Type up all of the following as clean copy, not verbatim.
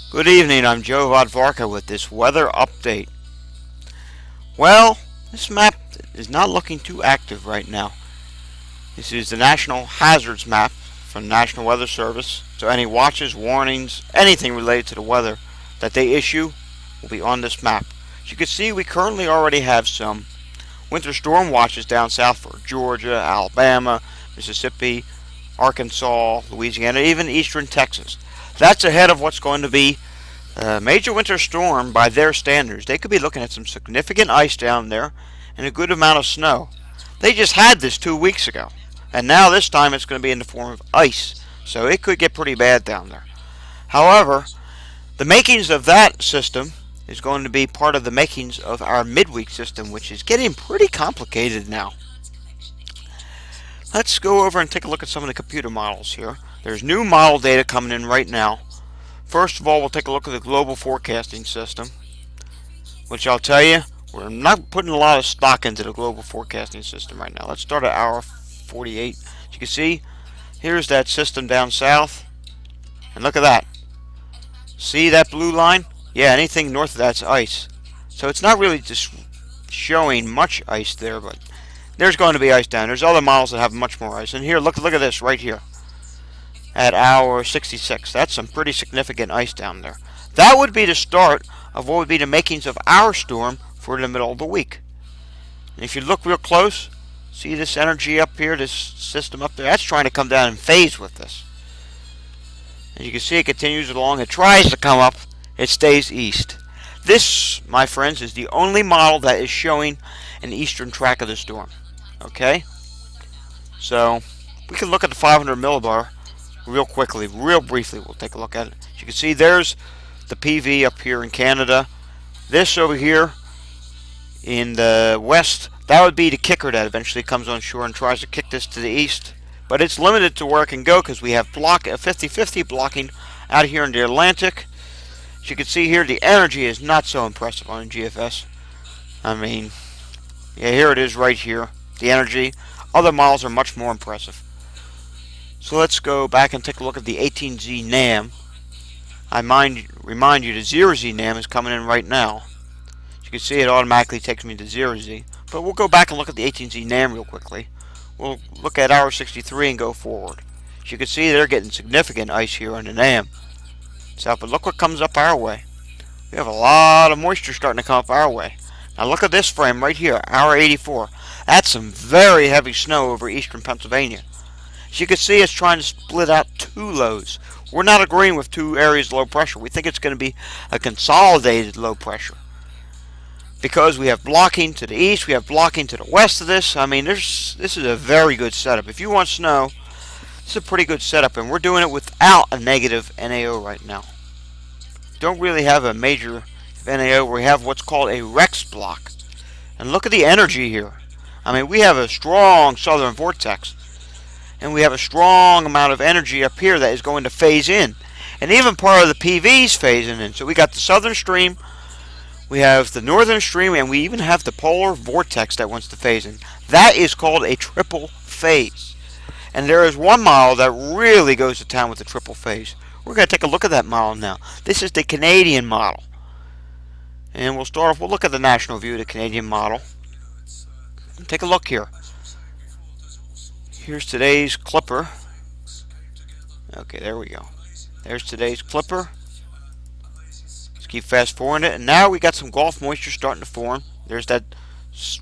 Good evening, I'm Joe Vodvarka with this weather update. Well, this map is not looking too active right now. This is the National Hazards Map from the National Weather Service, so any watches, warnings, anything related to the weather that they issue will be on this map. As you can see, we currently already have some winter storm watches down south for Georgia, Alabama, Mississippi, Arkansas, Louisiana, even eastern Texas. That's ahead of what's going to be a major winter storm by their standards. They could be looking at some significant ice down there and a good amount of snow. They just had this 2 weeks ago, and now this time it's going to be in the form of ice, so it could get pretty bad down there. However, the makings of that system is going to be part of the makings of our midweek system, which is getting pretty complicated now. Let's go over and take a look at some of the computer models here. There's new model data coming in right now. First of all, we'll take a look at the global forecasting system, which I'll tell you, we're not putting a lot of stock into the global forecasting system right now. Let's start at hour 48. As you can see, here's that system down south, and look at that. See that blue line? Yeah, anything north of that's ice. So it's not really just showing much ice there, but there's going to be ice down. There's other models that have much more ice. And here, look at this right here. At hour 66, that's some pretty significant ice down there. That would be the start of what would be the makings of our storm for the middle of the week. And if you look real close, see this energy up here, this system up there, that's trying to come down in phase with this. As you can see, it continues along. It tries to come up. It stays east. This, my friends, is the only model that is showing an eastern track of the storm. Okay? So, we can look at the 500 millibar real quickly, real briefly. We'll take a look at it. As you can see, there's the PV up here in Canada. This over here in the west, that would be the kicker that eventually comes on shore and tries to kick this to the east. But it's limited to where it can go because we have a 50-50 blocking out here in the Atlantic. As you can see here, the energy is not so impressive on GFS. I mean, yeah, here it is right here. The energy. Other models are much more impressive. So let's go back and take a look at the 18Z NAM. I remind you the 0Z NAM is coming in right now. As you can see, it automatically takes me to 0Z. But we'll go back and look at the 18Z NAM real quickly. We'll look at hour 63 and go forward. As you can see, they're getting significant ice here on the NAM. So, but look what comes up our way. We have a lot of moisture starting to come up our way. Now look at this frame right here, hour 84. That's some very heavy snow over eastern Pennsylvania. As you can see, it's trying to split out two lows. We're not agreeing with two areas of low pressure. We think it's going to be a consolidated low pressure. Because we have blocking to the east, we have blocking to the west of this. I mean, this is a very good setup. If you want snow, this is a pretty good setup, and we're doing it without a negative NAO right now. Don't really have a major NAO. We have what's called a Rex block. And look at the energy here. I mean, we have a strong southern vortex. And we have a strong amount of energy up here that is going to phase in. And even part of the PV's phasing in. So we got the southern stream, we have the northern stream, and we even have the polar vortex that wants to phase in. That is called a triple phase. And there is one model that really goes to town with the triple phase. We're going to take a look at that model now. This is the Canadian model. And we'll start off, we'll look at the national view of the Canadian model. Take a look here. Here's today's clipper. Okay, there we go. There's today's clipper. Let's keep fast forwarding it. And now we got some Gulf moisture starting to form. There's that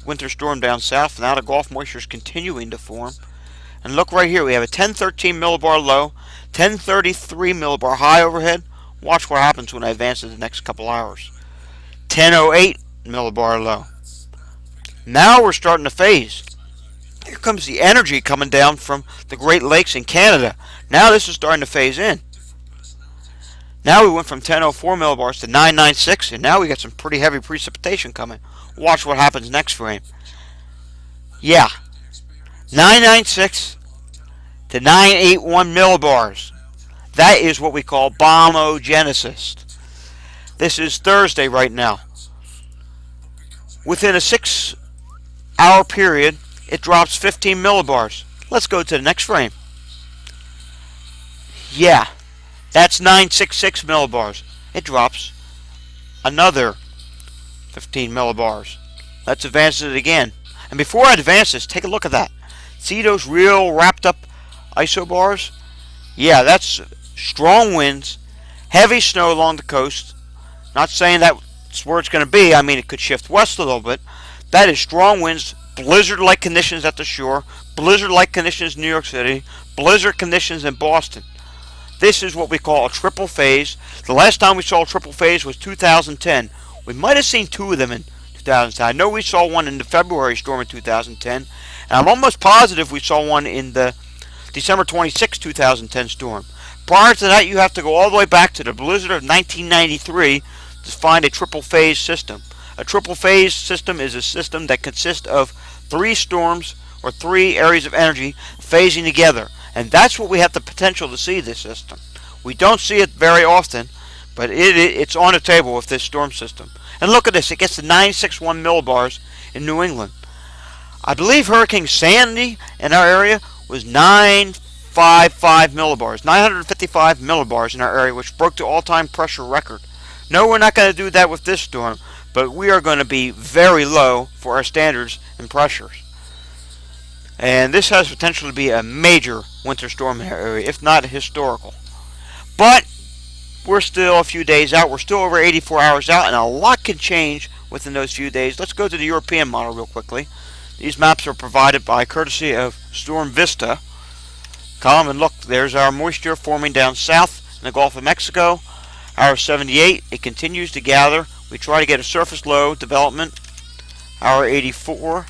winter storm down south. Now the Gulf moisture is continuing to form. And look right here. We have a 1013 millibar low, 1033 millibar high overhead. Watch what happens when I advance to the next couple hours. 1008 millibar low. Now we're starting to phase. Here comes the energy coming down from the Great Lakes in Canada. Now this is starting to phase in. Now we went from 1004 millibars to 996, and now we got some pretty heavy precipitation coming. Watch what happens next frame. Yeah, 996 to 981 millibars. That is what we call bombogenesis. This is Thursday right now. Within a 6-hour period, it drops 15 millibars. Let's go to the next frame. Yeah, that's 966 millibars. it drops another 15 millibars. Let's advance it again. And before I advance this, take a look at that. See those real wrapped up isobars? Yeah, that's strong winds, heavy snow along the coast. Not saying that's where it's going to be. I mean, it could shift west a little bit. That is strong winds, blizzard-like conditions at the shore, blizzard-like conditions in New York City, blizzard conditions in Boston. This is what we call a triple phase. The last time we saw a triple phase was 2010. We might have seen two of them in 2010. I know we saw one in the February storm in 2010, and I'm almost positive we saw one in the December 26, 2010 storm. Prior to that, you have to go all the way back to the blizzard of 1993 to find a triple phase system. A triple phase system is a system that consists of three storms or three areas of energy phasing together. And that's what we have the potential to see this system. We don't see it very often, but it's on the table with this storm system. And look at this, it gets to 961 millibars in New England. I believe Hurricane Sandy in our area was 955 millibars, 955 millibars in our area, which broke the all-time pressure record. No, we're not going to do that with this storm, but we are going to be very low for our standards and pressures. And this has potential to be a major winter storm in our area, if not historical. But we're still a few days out. We're still over 84 hours out, and a lot can change within those few days. Let's go to the European model real quickly. These maps are provided by courtesy of Storm Vista. Come and look, there's our moisture forming down south in the Gulf of Mexico. Hour 78, it continues to gather. We try to get a surface low development. Hour 84.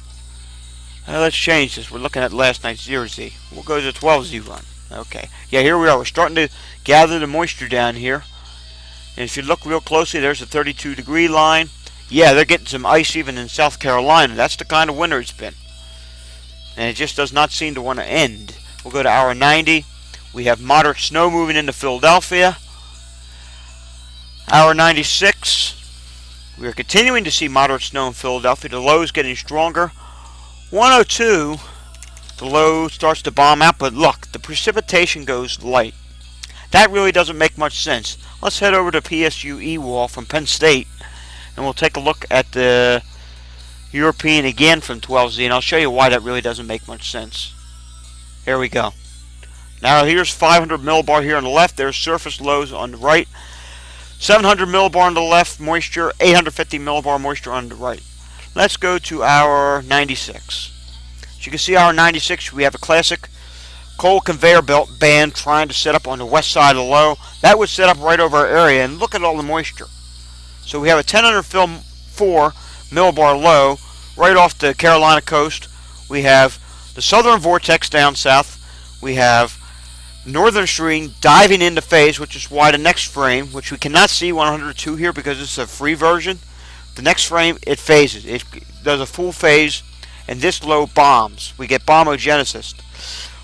Let's change this. We're looking at last night's 0Z. We'll go to the 12Z run. Okay. Yeah, here we are. We're starting to gather the moisture down here. And if you look real closely, there's a 32-degree line. Yeah, they're getting some ice even in South Carolina. That's the kind of winter it's been. And it just does not seem to want to end. We'll go to hour 90. We have moderate snow moving into Philadelphia. Hour 96. We are continuing to see moderate snow in Philadelphia. The low is getting stronger. 102, the low starts to bomb out, but look, the precipitation goes light. That really doesn't make much sense. Let's head over to PSU Ewald from Penn State, and we'll take a look at the European again from 12Z, and I'll show you why that really doesn't make much sense. Here we go. Now here's 500 millibar here on the left. There's surface lows on the right. 700 millibar on the left moisture, 850 millibar moisture on the right. Let's go to hour 96. As you can see, hour 96, we have a classic cold conveyor belt band trying to set up on the west side of the low. That would set up right over our area, and look at all the moisture. So we have a 1004 millibar low right off the Carolina coast. We have the southern vortex down south. We have northern stream diving into phase, which is why the next frame, which we cannot see 102 here because it's a free version, the next frame, it phases. It does a full phase, and this low bombs. We get bombogenesis.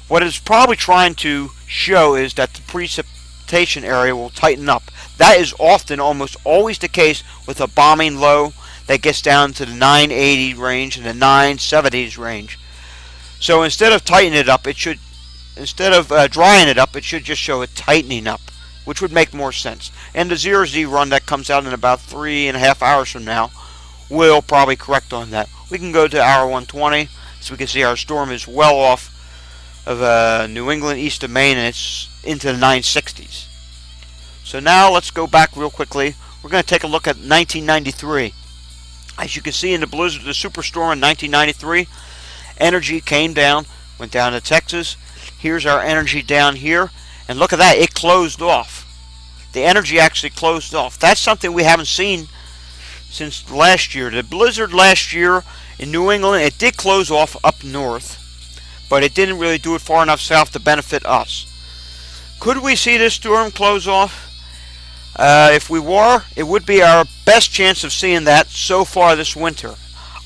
What it's probably trying to show is that the precipitation area will tighten up. That is often, almost always the case with a bombing low that gets down to the 980 range and the 970s range. So instead of tightening it up, instead of drying it up, it should just show it tightening up, which would make more sense. And the 0Z run that comes out in about 3.5 hours from now will probably correct on that. We can go to hour 120, so we can see our storm is well off of New England, east of Maine, and it's into the 960s. So now let's go back real quickly. We're going to take a look at 1993. As you can see in the blizzard, the superstorm in 1993, energy came down, went down to Texas. Here's our energy down here. And look at that, it closed off. The energy actually closed off. That's something we haven't seen since last year. The blizzard last year in New England, it did close off up north, but it didn't really do it far enough south to benefit us. Could we see this storm close off? If we were, it would be our best chance of seeing that so far this winter.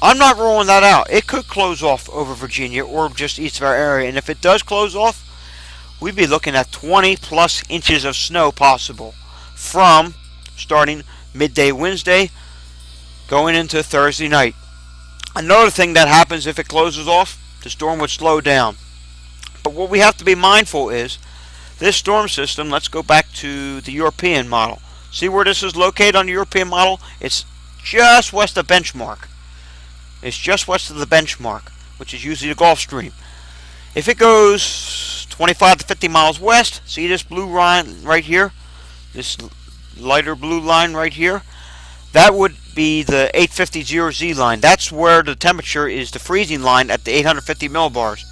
I'm not ruling that out. It could close off over Virginia or just east of our area, and if it does close off, we'd be looking at 20 plus inches of snow possible from starting midday Wednesday going into Thursday night. Another thing that happens if it closes off, the storm would slow down. But what we have to be mindful is this storm system, let's go back to the European model. See where this is located on the European model? It's just west of benchmark. It's just west of the benchmark, which is usually the Gulf Stream. If it goes 25 to 50 miles west, see this blue line right here? This lighter blue line right here? That would be the 850-0Z line. That's where the temperature is the freezing line at the 850 millibars.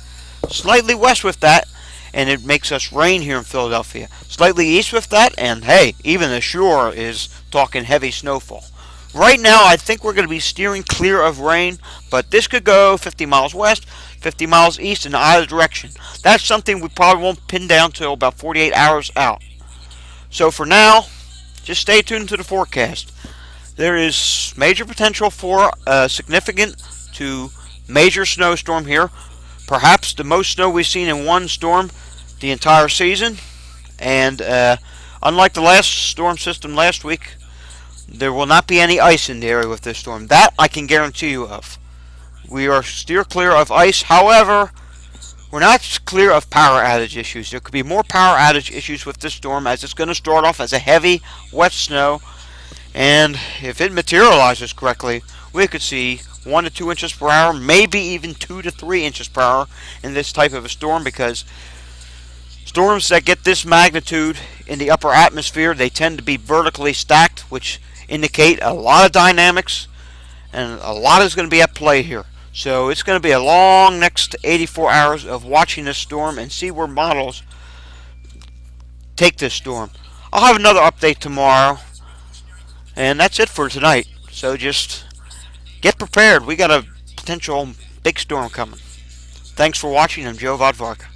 Slightly west with that, and it makes us rain here in Philadelphia. Slightly east with that, and hey, even the shore is talking heavy snowfall. Right now, I think we're going to be steering clear of rain, but this could go 50 miles west, 50 miles east in either direction. That's something we probably won't pin down till about 48 hours out. So for now, just stay tuned to the forecast. There is major potential for a significant to major snowstorm here. Perhaps the most snow we've seen in one storm the entire season. And unlike the last storm system last week, there will not be any ice in the area with this storm. That I can guarantee you of. We are steer clear of ice. However, we're not clear of power outage issues. There could be more power outage issues with this storm, as it's going to start off as a heavy, wet snow. And if it materializes correctly, we could see 1 to 2 inches per hour, maybe even 2 to 3 inches per hour in this type of a storm, because storms that get this magnitude in the upper atmosphere, they tend to be vertically stacked, which indicate a lot of dynamics, and a lot is going to be at play here. So it's going to be a long next 84 hours of watching this storm and see where models take this storm. I'll have another update tomorrow, and that's it for tonight. So just get prepared. We got a potential big storm coming. Thanks for watching. I'm Joe Vodvarka.